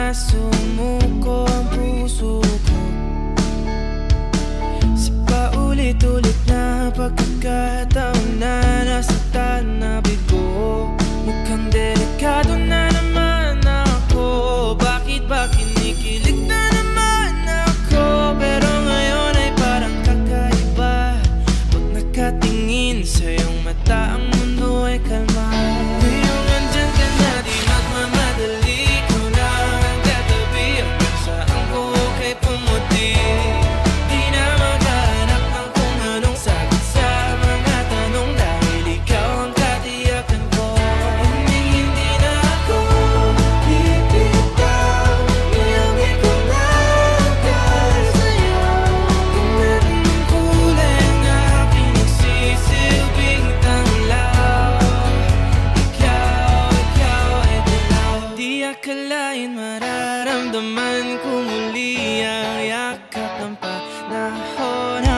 na sumuko ang puso ko sa paulit-ulit na pagkakataon na nasaktan na bigo. Mukhang delikado na naman ako. Bakit ba kinikilig na naman ako? Pero ngayon ay parang kakaiba. Pag nakatingin sa iyong mata, ang mundo ay kalma. Ngayong andyan ka na, di magmamadali. Ikaw lang ang katabi, ang saan ko kay pumuti. Di na maghahanap ng kung anong sagot sa mga tanong, dahil ikaw ang katiyakan ko. Hindi na ako bibitaw, ngayong ikaw lang dahil sa'yo. Kung meron ng kulay ang aking nagsisilbing tanglaw, ikaw ay dilaw. Di akalain mararamdaman ko muli ang yakap ng panahon.